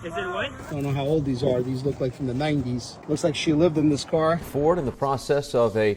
Is it white? I don't know how old these are. These look like from the 90s. Looks like she lived in this car. Ford in the process of a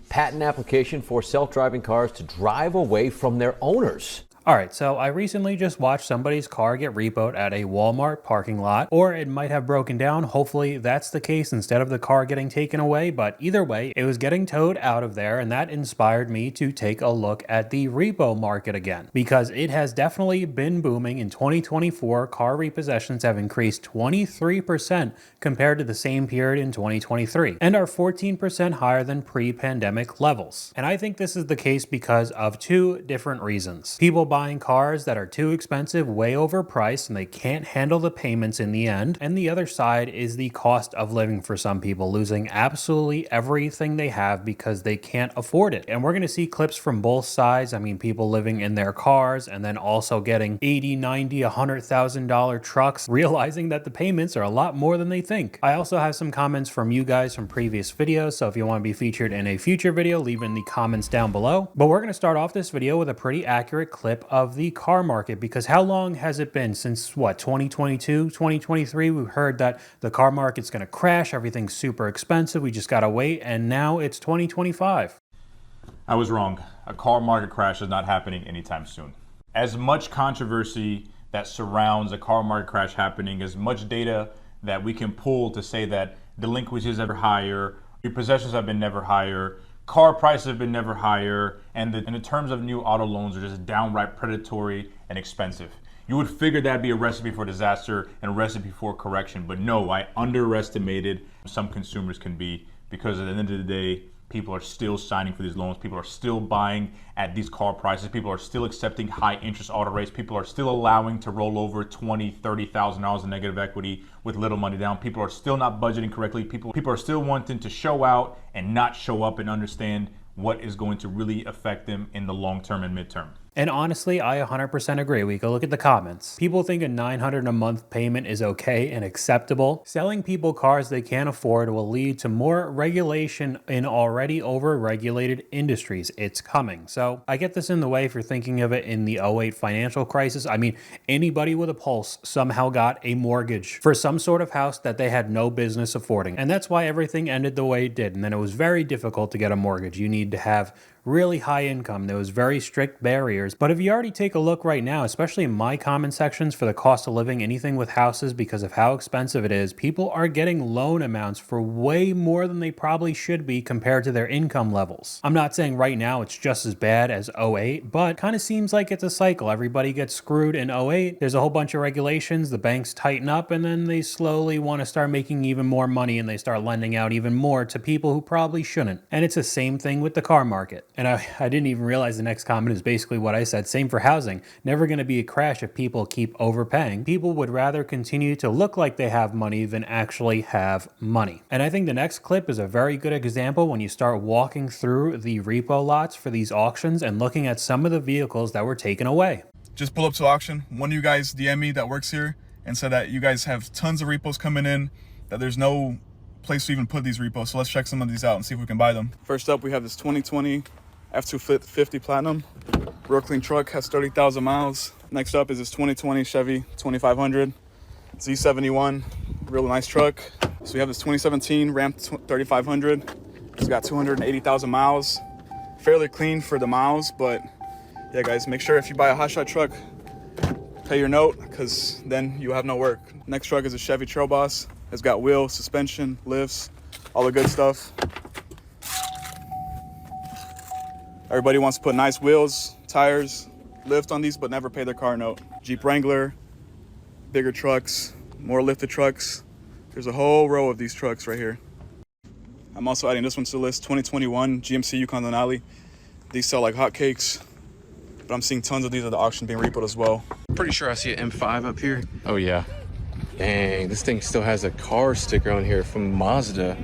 patent application for self-driving cars to drive away from their owners. All right, so I recently just watched somebody's car get repoed at a Walmart parking lot, or it might have broken down. Hopefully that's the case instead of the car getting taken away, but either way, it was getting towed out of there, and that inspired me to take a look at the repo market again, because it has definitely been booming. In 2024, car repossessions have increased 23% compared to the same period in 2023, and are 14% higher than pre-pandemic levels. And I think this is the case because of two different reasons. People buying cars that are too expensive, way overpriced, and they can't handle the payments in the end. And the other side is the cost of living for some people, losing absolutely everything they have because they can't afford it. And we're going to see clips from both sides. I mean, people living in their cars and then also getting $80, $90, $100,000 trucks, realizing that the payments are a lot more than they think. I also have some comments from you guys from previous videos, so if you want to be featured in a future video, leave in the comments down below. But we're going to start off this video with a pretty accurate clip of the car market, because how long has it been since, what, 2022, 2023? We've heard that the car market's going to crash, everything's super expensive, we just got to wait, and now it's 2025. I was wrong. A car market crash is not happening anytime soon. As much controversy that surrounds a car market crash happening, as much data that we can pull to say that delinquencies are higher, repossessions have been never higher, car prices have been never higher, and the terms of new auto loans are just downright predatory and expensive. You would figure that'd be a recipe for disaster and a recipe for correction, but no, I underestimated some consumers can be, because at the end of the day, people are still signing for these loans. People are still buying at these car prices. People are still accepting high interest auto rates. People are still allowing to roll over $20,000, $30,000 in negative equity with little money down. People are still not budgeting correctly. People are still wanting to show out and not show up and understand what is going to really affect them in the long term and midterm. And honestly, I 100% agree. We can look at the comments. People think a $900 a month payment is okay and acceptable. Selling people cars they can't afford will lead to more regulation in already over-regulated industries. It's coming. So I get this in the way if you're thinking of it in the '08 financial crisis. I mean, anybody with a pulse somehow got a mortgage for some sort of house that they had no business affording. And that's why everything ended the way it did. And then it was very difficult to get a mortgage. You need to have really high income. There was very strict barriers. But if you already take a look right now, especially in my comment sections for the cost of living, anything with houses, because of how expensive it is, people are getting loan amounts for way more than they probably should be compared to their income levels. I'm not saying right now it's just as bad as '08, but kind of seems like it's a cycle. Everybody gets screwed in '08. There's a whole bunch of regulations, the banks tighten up, and then they slowly want to start making even more money, and they start lending out even more to people who probably shouldn't. And it's the same thing with the car market. And I didn't even realize the next comment is basically what I said. Same for housing. Never going to be a crash if people keep overpaying. People would rather continue to look like they have money than actually have money. And I think the next clip is a very good example when you start walking through the repo lots for these auctions and looking at some of the vehicles that were taken away. Just pull up to auction. One of you guys DM me that works here and said that you guys have tons of repos coming in, that there's no place to even put these repos. So let's check some of these out and see if we can buy them. First up, we have this 2020 F250 Platinum. Real clean truck, has 30,000 miles. Next up is this 2020 Chevy 2500 Z71, real nice truck. So we have this 2017 Ram 3500. It's got 280,000 miles. Fairly clean for the miles, but yeah guys, make sure if you buy a hotshot truck, pay your note, because then you have no work. Next truck is a Chevy Trail Boss. It's got wheels, suspension, lifts, all the good stuff. Everybody wants to put nice wheels, tires, lift on these, but never pay their car note. Jeep Wrangler, bigger trucks, more lifted trucks. There's a whole row of these trucks right here. I'm also adding this one to the list, 2021 GMC Yukon Denali. These sell like hotcakes, but I'm seeing tons of these at the auction being repoed as well. Pretty sure I see an M5 up here. Oh yeah. Dang, this thing still has a car sticker on here from Mazda.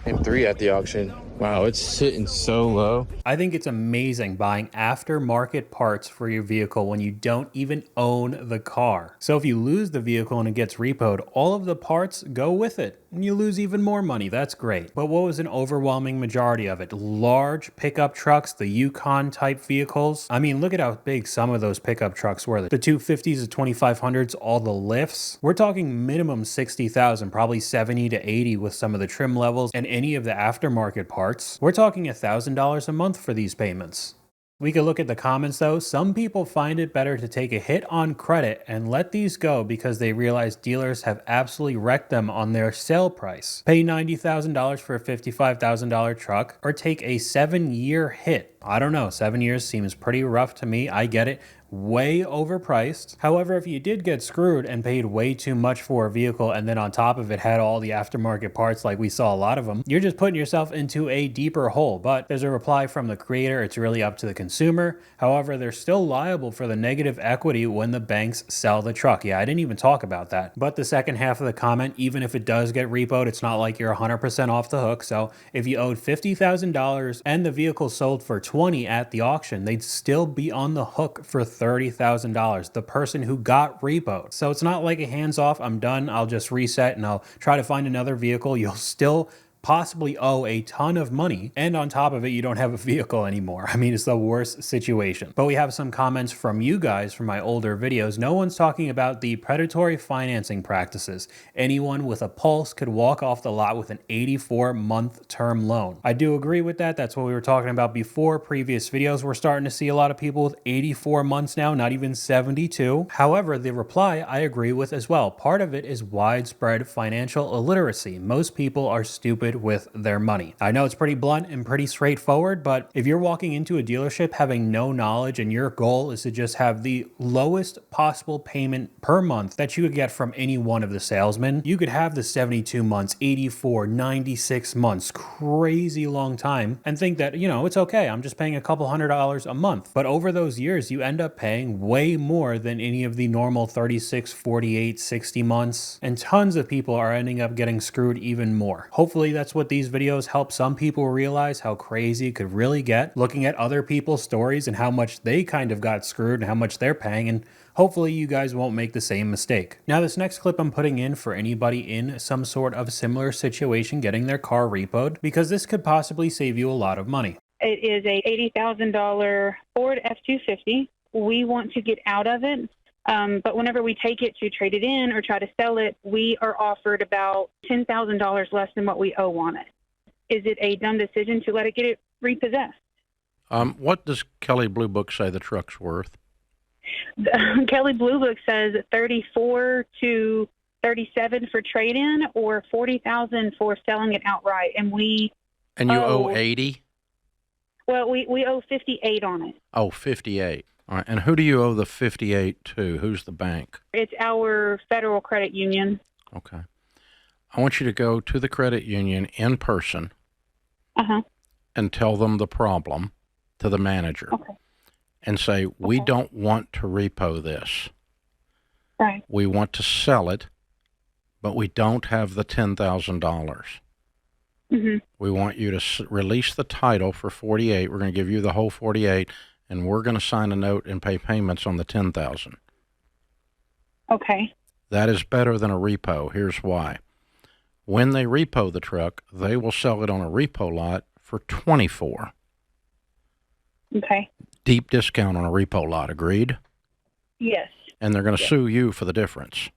M3 at the auction. Wow, it's sitting so low. I think it's amazing buying aftermarket parts for your vehicle when you don't even own the car. So if you lose the vehicle and it gets repoed, all of the parts go with it and you lose even more money. That's great. But what was an overwhelming majority of it? Large pickup trucks, the Yukon type vehicles. I mean, look at how big some of those pickup trucks were. The 250s, the 2500s, all the lifts. We're talking minimum 60,000, probably 70 to 80 with some of the trim levels and any of the aftermarket parts. We're talking $1,000 a month for these payments. We could look at the comments though. Some people find it better to take a hit on credit and let these go because they realize dealers have absolutely wrecked them on their sale price. Pay $90,000 for a $55,000 truck or take a 7-year hit. I don't know, 7 years seems pretty rough to me. I get it. Way overpriced. However, if you did get screwed and paid way too much for a vehicle and then on top of it had all the aftermarket parts like we saw a lot of them, you're just putting yourself into a deeper hole. But there's a reply from the creator. It's really up to the consumer. However, they're still liable for the negative equity when the banks sell the truck. Yeah, I didn't even talk about that. But the second half of the comment, even if it does get repoed, it's not like you're 100% off the hook. So if you owed $50,000 and the vehicle sold for $20,000 at the auction, they'd still be on the hook for $30,000, the person who got repoed. So it's not like a hands off, I'm done, I'll just reset and I'll try to find another vehicle. You'll still possibly owe a ton of money, and on top of it you don't have a vehicle anymore. I mean, it's the worst situation. But we have some comments from you guys from my older videos. No one's talking about the predatory financing practices. Anyone with a pulse could walk off the lot with an 84-month term loan. I do agree with that. That's what we were talking about before. Previous videos, we're starting to see a lot of people with 84 months now, not even 72. However, the reply I agree with as well. Part of it is widespread financial illiteracy. Most people are stupid with their money. I know it's pretty blunt and pretty straightforward, but if you're walking into a dealership having no knowledge and your goal is to just have the lowest possible payment per month that you could get from any one of the salesmen, you could have the 72 months, 84, 96 months, crazy long time, and think that, you know, it's okay, I'm just paying a couple $100 a month. But over those years, you end up paying way more than any of the normal 36, 48, 60 months, and tons of people are ending up getting screwed even more. Hopefully that's what these videos help some people realize how crazy it could really get, looking at other people's stories and how much they kind of got screwed and how much they're paying, and hopefully you guys won't make the same mistake. Now, this next clip I'm putting in for anybody in some sort of similar situation getting their car repoed, because this could possibly save you a lot of money. It is a $80,000 Ford F-250. We want to get out of it. But whenever we take it to trade it in or try to sell it, we are offered about $10,000 less than what we owe on it. Is it a dumb decision to let it get repossessed? What does Kelley Blue Book say the truck's worth? Kelley Blue Book says 34 to 37 for trade-in or 40,000 for selling it outright, and you owe 80. Well, we owe 58 on it. Oh, 58. All right, and who do you owe the 58 to? Who's the bank? It's our federal credit union. Okay. I want you to go to the credit union in person and tell them the problem to the manager. Okay. And say, we don't want to repo this. Right. We want to sell it, but we don't have the $10,000. Mm-hmm. We want you to release the title for 48. We're going to give you the whole 48. And we're going to sign a note and pay payments on the $10,000. Okay. That is better than a repo. Here's why. When they repo the truck, they will sell it on a repo lot for $24,000. Okay. Deep discount on a repo lot. Agreed? Yes. And they're going to sue you for the difference.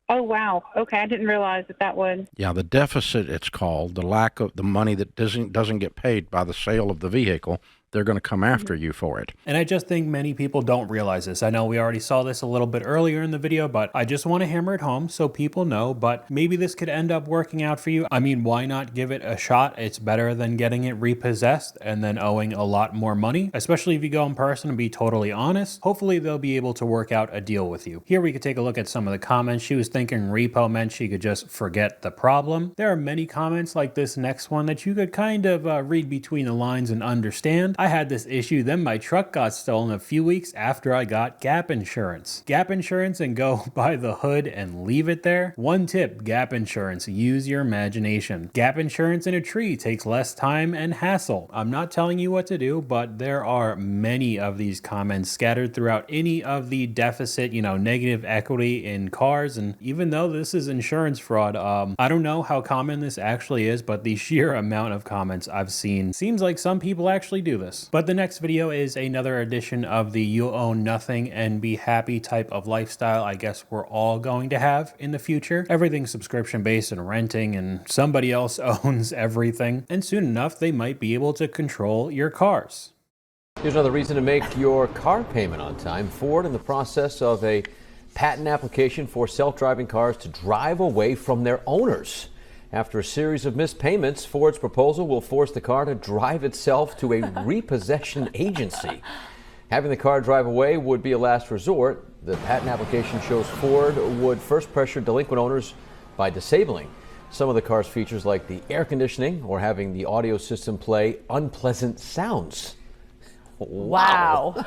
Oh, wow. Okay. I didn't realize that would. Yeah, the deficit, it's called, the lack of the money that doesn't get paid by the sale of the vehicle. They're going to come after you for it. And I just think many people don't realize this. I know we already saw this a little bit earlier in the video, but I just want to hammer it home so people know, but maybe this could end up working out for you. I mean, why not give it a shot? It's better than getting it repossessed and then owing a lot more money, especially if you go in person and be totally honest. Hopefully they'll be able to work out a deal with you. Here we could take a look at some of the comments. She was thinking repo meant she could just forget the problem. There are many comments like this next one that you could kind of read between the lines and understand. month. I had this issue, then my truck got stolen a few weeks after I got gap insurance. Gap insurance and go by the hood and leave it there? One tip, gap insurance, use your imagination. Gap insurance in a tree takes less time and hassle. I'm not telling you what to do, but there are many of these comments scattered throughout any of the deficit, negative equity in cars. And even though this is insurance fraud, I don't know how common this actually is, but the sheer amount of comments I've seen seems like some people actually do this. But the next video is another edition of the you'll own nothing and be happy type of lifestyle I guess we're all going to have in the future. Everything's subscription based and renting, and somebody else owns everything. And soon enough, they might be able to control your cars. Here's another reason to make your car payment on time. Ford in the process of a patent application for self-driving cars to drive away from their owners. After a series of missed payments, Ford's proposal will force the car to drive itself to a repossession agency. Having the car drive away would be a last resort. The patent application shows Ford would first pressure delinquent owners by disabling some of the car's features like the air conditioning or having the audio system play unpleasant sounds. Wow.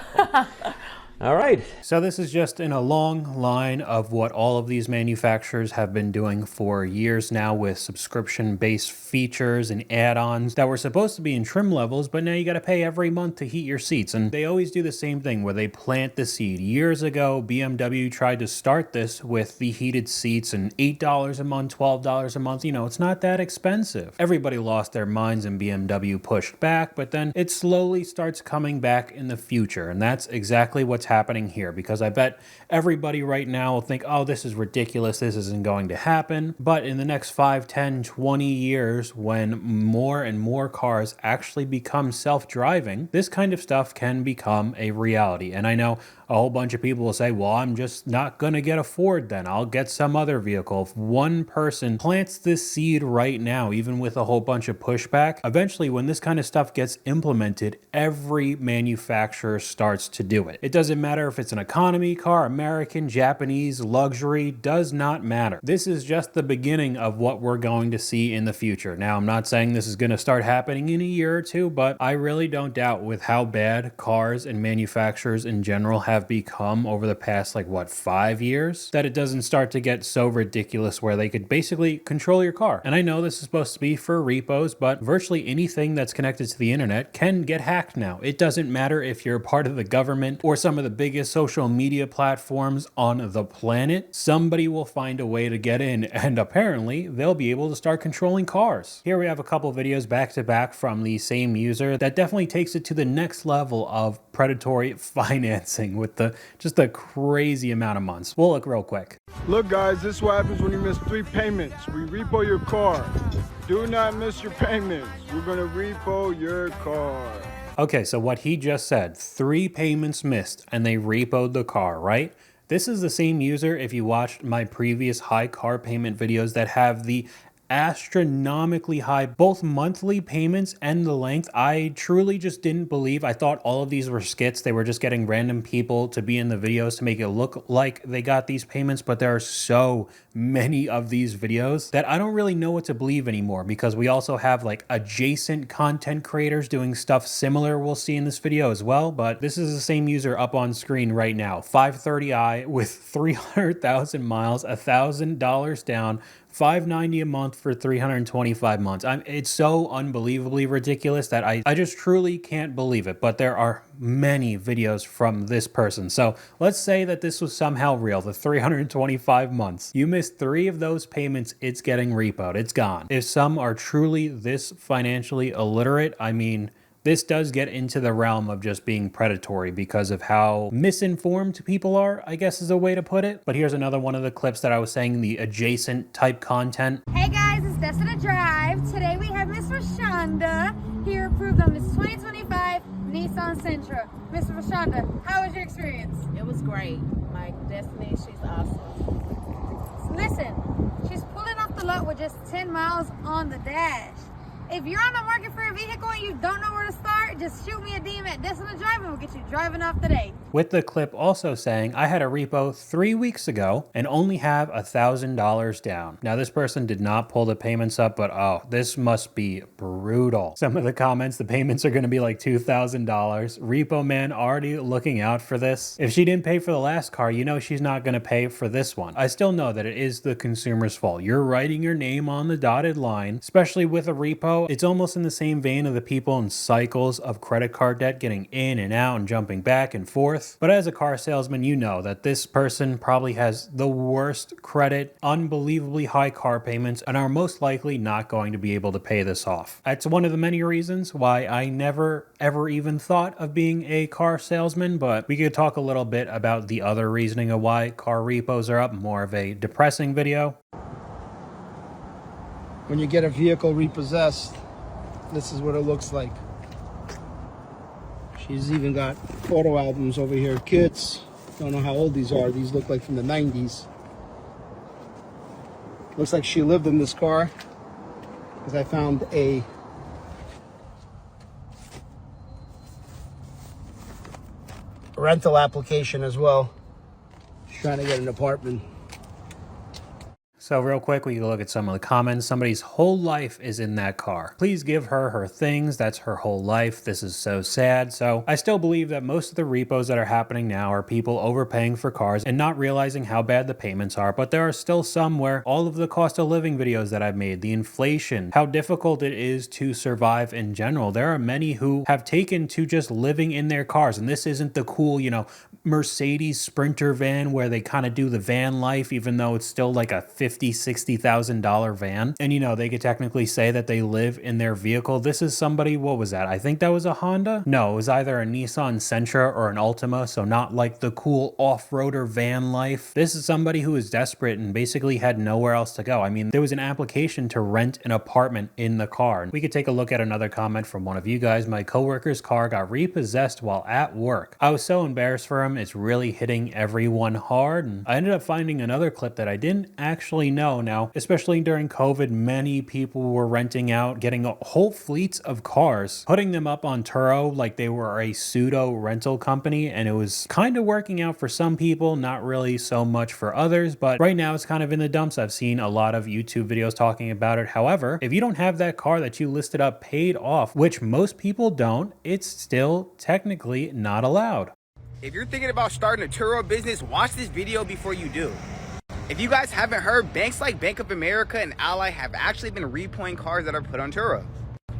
All right. So this is just in a long line of what all of these manufacturers have been doing for years now with subscription-based features and add-ons that were supposed to be in trim levels, but now you got to pay every month to heat your seats. And they always do the same thing where they plant the seed. Years ago, BMW tried to start this with the heated seats and $8 a month, $12 a month. It's not that expensive. Everybody lost their minds and BMW pushed back, but then it slowly starts coming back in the future. And that's exactly what's happening here, because I bet everybody right now will think, oh, this is ridiculous, this isn't going to happen. But in the next 5, 10, 20 years, when more and more cars actually become self-driving, this kind of stuff can become a reality. And I know a whole bunch of people will say, well, I'm just not going to get a Ford then. I'll get some other vehicle. If one person plants this seed right now, even with a whole bunch of pushback, eventually when this kind of stuff gets implemented, every manufacturer starts to do it. It doesn't matter if it's an economy car, American, Japanese, luxury, does not matter. This is just the beginning of what we're going to see in the future. Now, I'm not saying this is going to start happening in a year or two, but I really don't doubt with how bad cars and manufacturers in general have become over the past 5 years, that it doesn't start to get so ridiculous where they could basically control your car. And I know this is supposed to be for repos, but virtually anything that's connected to the internet can get hacked now. It doesn't matter if you're part of the government or some of the biggest social media platforms on the planet. Somebody will find a way to get in, and apparently they'll be able to start controlling cars. Here we have a couple videos back to back from the same user that definitely takes it to the next level of predatory financing with just a crazy amount of months. We'll look real quick. Look guys, this is what happens when you miss 3 payments. We repo your car. Do not miss your payments. We're gonna repo your car. Okay, so what he just said, 3 payments missed and they repoed the car, right? This is the same user if you watched my previous high car payment videos that have the astronomically high both monthly payments and the length. I truly just didn't believe. I thought all of these were skits. They were just getting random people to be in the videos to make it look like they got these payments, but there are so many of these videos that I don't really know what to believe anymore, because we also have adjacent content creators doing stuff similar we'll see in this video as well. But this is the same user up on screen right now, 530i with 300,000 miles, $1,000 down, $590 a month for 325 months. It's so unbelievably ridiculous that I just truly can't believe it. But there are many videos from this person. So let's say that this was somehow real, the 325 months. You missed 3 of those payments, it's getting repoed. It's gone. If some are truly this financially illiterate, I mean, this does get into the realm of just being predatory because of how misinformed people are, I guess is a way to put it. But here's another one of the clips that I was saying, the adjacent type content. Hey guys, it's Destiny Drive. Today we have Miss Rashonda here approved on this 2025 Nissan Sentra. Miss Rashonda, how was your experience? It was great. My Destiny, she's awesome. Listen, she's pulling off the lot with just 10 miles on the dash. If you're on the market for a vehicle and you don't know where to start, just shoot me a DM at Destiny Drive and we'll get you driving off today. with the clip also saying, I had a repo 3 weeks ago and only have $1,000 down. Now this person did not pull the payments up, but oh, this must be brutal. Some of the comments, the payments are going to be like $2,000. Repo Man already looking out for this. If she didn't pay for the last car, you know she's not going to pay for this one. I still know that it is the consumer's fault. You're writing your name on the dotted line, especially with a repo. It's almost in the same vein of the people in cycles of credit card debt getting in and out and jumping back and forth. But as a car salesman, you know that this person probably has the worst credit, unbelievably high car payments, and are most likely not going to be able to pay this off. That's one of the many reasons why I never ever even thought of being a car salesman, but we could talk a little bit about the other reasoning of why car repos are up, more of a depressing video. When you get a vehicle repossessed, this is what it looks like. She's even got photo albums over here. Kids, don't know how old these are. These look like from the 90s. Looks like she lived in this car, because I found a rental application as well. She's trying to get an apartment. So real quick, we can look at some of the comments. Somebody's whole life is in that car. Please give her her things. That's her whole life. This is so sad. So I still believe that most of the repos that are happening now are people overpaying for cars and not realizing how bad the payments are. But there are still some where all of the cost of living videos that I've made, the inflation, how difficult it is to survive in general. There are many who have taken to just living in their cars. And this isn't the cool, you know, Mercedes Sprinter van where they kind of do the van life, even though it's still like a $50,000-$60,000 van. And you know, they could technically say that they live in their vehicle. This is somebody, what was that? I think that was a Honda? No, it was either a Nissan Sentra or an Altima, so not like the cool off-roader van life. This is somebody who is desperate and basically had nowhere else to go. I mean, there was an application to rent an apartment in the car. We could take a look at another comment from one of you guys. My coworker's car got repossessed while at work. I was so embarrassed for him. It's really hitting everyone hard. And I ended up finding another clip that I didn't actually know. Now, especially during COVID, many people were renting out, getting whole fleets of cars, putting them up on Turo like they were a pseudo rental company. And it was kind of working out for some people, not really so much for others. But right now it's kind of in the dumps. I've seen a lot of YouTube videos talking about it. However, if you don't have that car that you listed up paid off, which most people don't, it's still technically not allowed. If you're thinking about starting a Turo business, watch this video before you do. If you guys haven't heard, banks like Bank of America and Ally have actually been repoing cars that are put on Turo.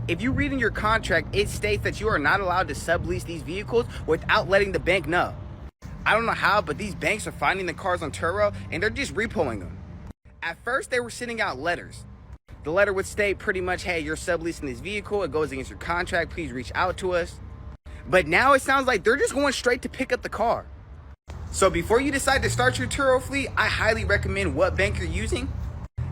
If you read in your contract, it states that you are not allowed to sublease these vehicles without letting the bank know. I don't know how, but these banks are finding the cars on Turo and they're just repoing them. At first, they were sending out letters. The letter would state pretty much, hey, you're subleasing this vehicle, it goes against your contract, please reach out to us. But now it sounds like they're just going straight to pick up the car. So before you decide to start your Turo fleet, I highly recommend what bank you're using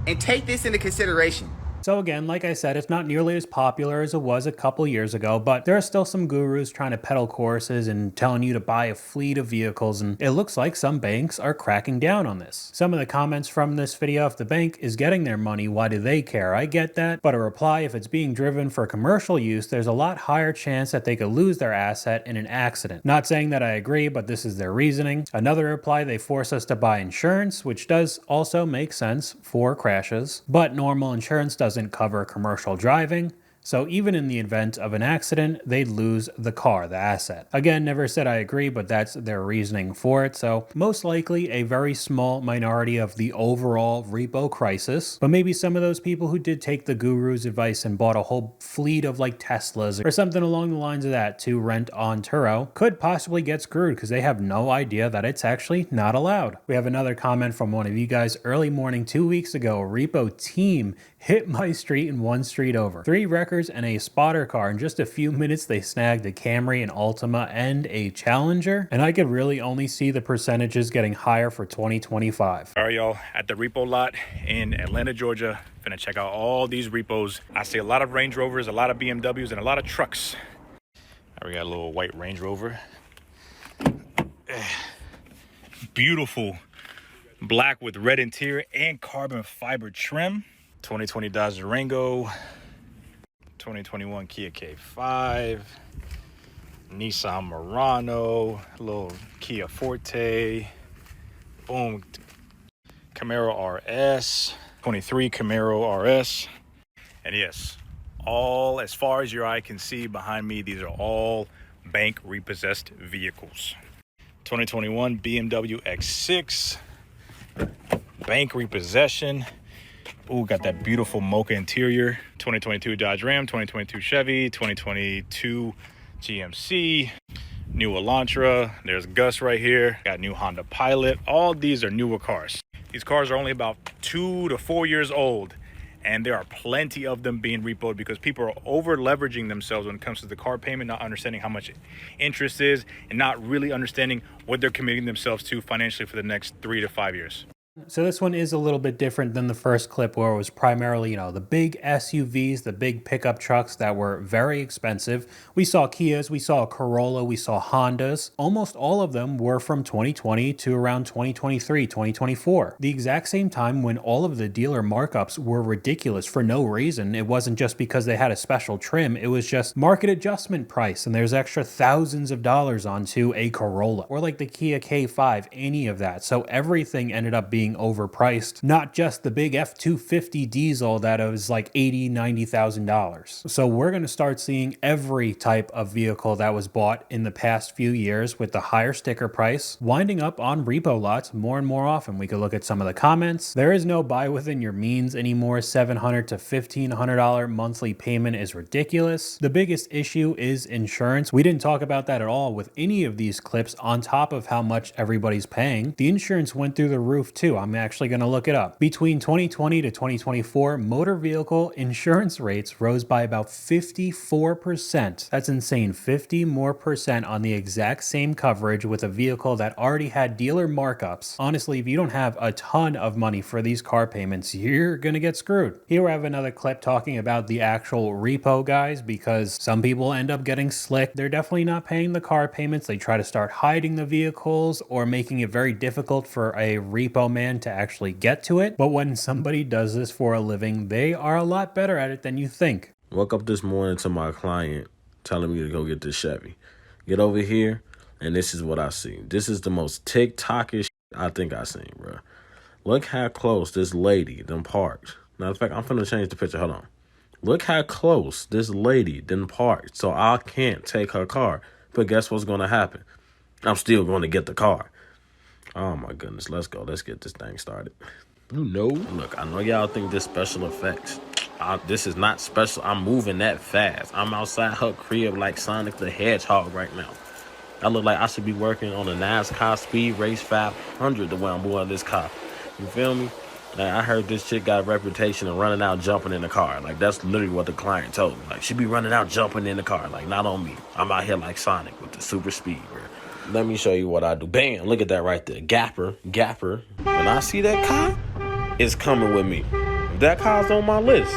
and take this into consideration. So again, like I said, it's not nearly as popular as it was a couple years ago, but there are still some gurus trying to peddle courses and telling you to buy a fleet of vehicles, and it looks like some banks are cracking down on this. Some of the comments from this video, if the bank is getting their money, why do they care? I get that, but a reply, if it's being driven for commercial use, there's a lot higher chance that they could lose their asset in an accident. Not saying that I agree, but this is their reasoning. Another reply, they force us to buy insurance, which does also make sense for crashes, but normal insurance doesn't cover commercial driving. So even in the event of an accident, they'd lose the car, the asset. Again, never said I agree, but that's their reasoning for it. So most likely a very small minority of the overall repo crisis, but maybe some of those people who did take the guru's advice and bought a whole fleet of like Teslas or something along the lines of that to rent on Turo could possibly get screwed because they have no idea that it's actually not allowed. We have another comment from one of you guys. Early morning 2 weeks ago, a repo team hit my street and one street over. 3 wreckers and a spotter car. In just a few minutes, they snagged a Camry, an Altima, and a Challenger. And I could really only see the percentages getting higher for 2025. All right, y'all, at the Repo Lot in Atlanta, Georgia. Gonna check out all these repos. I see a lot of Range Rovers, a lot of BMWs, and a lot of trucks. All right, we got a little white Range Rover. Beautiful black with red interior and carbon fiber trim. 2020 Dodge Durango, 2021 Kia K5, Nissan Murano, a little Kia Forte, boom, Camaro RS, 23 Camaro RS. And yes, all as far as your eye can see behind me, these are all bank repossessed vehicles. 2021 BMW X6, bank repossession. Ooh, got that beautiful mocha interior. 2022 Dodge Ram, 2022 Chevy, 2022 GMC, new Elantra. There's Gus right here. Got new Honda Pilot. All these are newer cars. These cars are only about 2 to 4 years old, and there are plenty of them being repoed because people are over leveraging themselves when it comes to the car payment, not understanding how much interest is, and not really understanding what they're committing themselves to financially for the next 3 to 5 years. So this one is a little bit different than the first clip where it was primarily, the big SUVs, the big pickup trucks that were very expensive. We saw Kias, we saw Corolla, we saw Hondas. Almost all of them were from 2020 to around 2023, 2024. The exact same time when all of the dealer markups were ridiculous for no reason. It wasn't just because they had a special trim, it was just market adjustment price, and there's extra thousands of dollars onto a Corolla or like the Kia K5, any of that. So everything ended up being overpriced, not just the big F-250 diesel that was like $80,000, $90,000. So we're going to start seeing every type of vehicle that was bought in the past few years with the higher sticker price winding up on repo lots more and more often. We could look at some of the comments. There is no buy within your means anymore. $700 to $1,500 monthly payment is ridiculous. The biggest issue is insurance. We didn't talk about that at all with any of these clips on top of how much everybody's paying. The insurance went through the roof too. I'm actually going to look it up. Between 2020 to 2024, motor vehicle insurance rates rose by about 54%. That's insane. 50 more percent on the exact same coverage with a vehicle that already had dealer markups. Honestly, if you don't have a ton of money for these car payments, you're going to get screwed. Here we have another clip talking about the actual repo guys, because some people end up getting slick. They're definitely not paying the car payments. They try to start hiding the vehicles or making it very difficult for a repo man to actually get to it. But when somebody does this for a living, they are a lot better at it than you think. Woke up this morning to my client telling me to go get this Chevy. Get over here, and this is what I see. This is the most TikTokish I think I seen, bro. Look how close this lady done parked. Matter of fact, I'm finna change the picture. Hold on. Look how close this lady done parked. So I can't take her car. But guess what's gonna happen? I'm still gonna get the car. Oh my goodness, let's go. Let's get this thing started. Look, I know y'all think this special effects. This is not special. I'm moving that fast. I'm outside her crib like Sonic the Hedgehog right now. I look like I should be working on a NASCAR Speed Race 500 the way I'm moving this car. You feel me? Like, I heard this chick got a reputation of running out jumping in the car. Like, that's literally what the client told me. Like, she be running out jumping in the car. Like, not on me. I'm out here like Sonic with the super speed, bro. Let me show you what I do. Bam, look at that right there. Gapper. When I see that car, it's coming with me. If that car's on my list,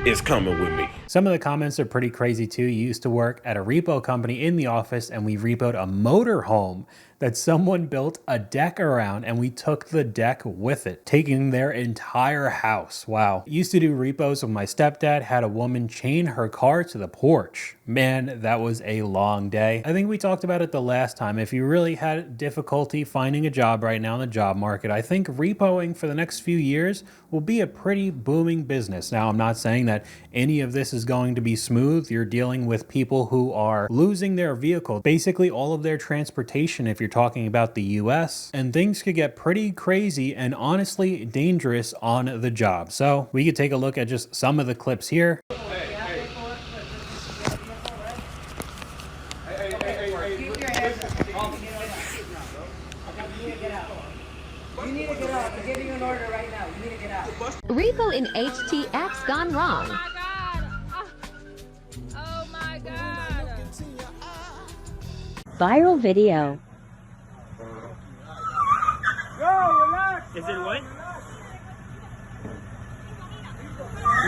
it's coming with me. Some of the comments are pretty crazy too. You used to work at a repo company in the office and we repoed a motor home that someone built a deck around, and we took the deck with it, taking their entire house. Wow. Used to do repos with my stepdad, had a woman chain her car to the porch. Man, that was a long day. I think we talked about it the last time. If you really had difficulty finding a job right now in the job market, I think repoing for the next few years will be a pretty booming business. Now, I'm not saying that any of this is going to be smooth. You're dealing with people who are losing their vehicle, basically all of their transportation if you're talking about the US, and things could get pretty crazy and honestly dangerous on the job. So we could take a look at just some of the clips here. Repo in HTX gone wrong. Oh my God. Viral video. Is it what?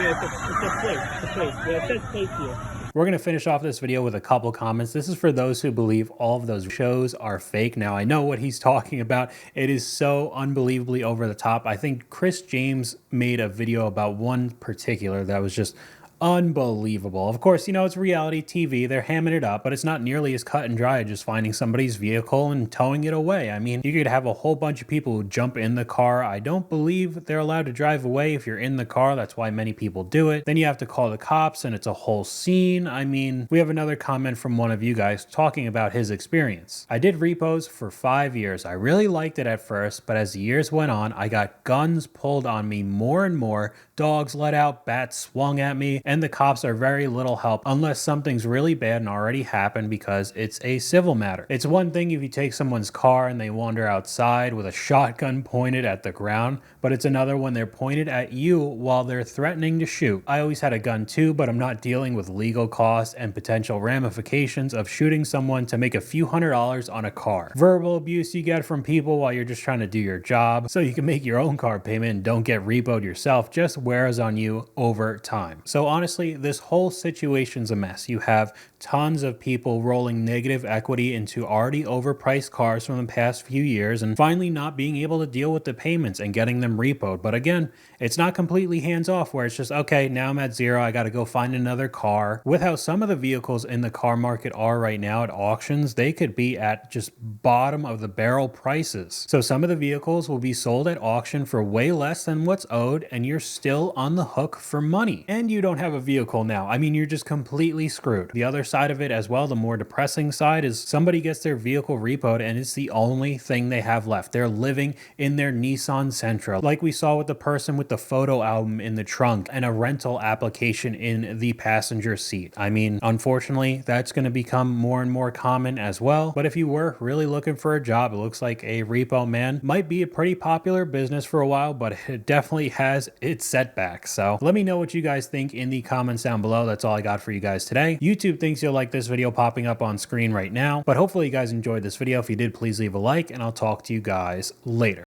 Yeah, it's a place. Yeah, it says place here. We're going to finish off this video with a couple comments. This is for those who believe all of those shows are fake. Now, I know what he's talking about. It is so unbelievably over the top. I think Chris James made a video about one particular that was just unbelievable. Of course, you know, it's reality TV. They're hamming it up, but it's not nearly as cut and dry as just finding somebody's vehicle and towing it away. I mean, you could have a whole bunch of people who jump in the car. I don't believe they're allowed to drive away if you're in the car. That's why many people do it. Then you have to call the cops and it's a whole scene. I mean, we have another comment from one of you guys talking about his experience. I did repos for 5 years. I really liked it at first, but as the years went on, I got guns pulled on me more and more, dogs let out, bats swung at me, and the cops are very little help unless something's really bad and already happened because it's a civil matter. It's one thing if you take someone's car and they wander outside with a shotgun pointed at the ground, but it's another when they're pointed at you while they're threatening to shoot. I always had a gun too, but I'm not dealing with legal costs and potential ramifications of shooting someone to make a few $100s on a car. Verbal abuse you get from people while you're just trying to do your job so you can make your own car payment and don't get repoed yourself just wears on you over time. So honestly, this whole situation's a mess. You have tons of people rolling negative equity into already overpriced cars from the past few years and finally not being able to deal with the payments and getting them repoed. But again, it's not completely hands off where it's just, okay, now I'm at zero, I got to go find another car. With how some of the vehicles in the car market are right now at auctions, they could be at just bottom of the barrel prices. So some of the vehicles will be sold at auction for way less than what's owed and you're still on the hook for money. And you don't have a vehicle now. I mean, you're just completely screwed. The other side of it as well, the more depressing side, is somebody gets their vehicle repoed and it's the only thing they have left. They're living in their Nissan Sentra, like we saw with the person with the photo album in the trunk and a rental application in the passenger seat. I mean, unfortunately, that's going to become more and more common as well. But if you were really looking for a job, it looks like a Repo Man might be a pretty popular business for a while, but it definitely has its setbacks. So let me know what you guys think in the comments down below. That's all I got for you guys today. YouTube thinks you'll like this video popping up on screen right now, but hopefully you guys enjoyed this video. If you did, please leave a like and I'll talk to you guys later.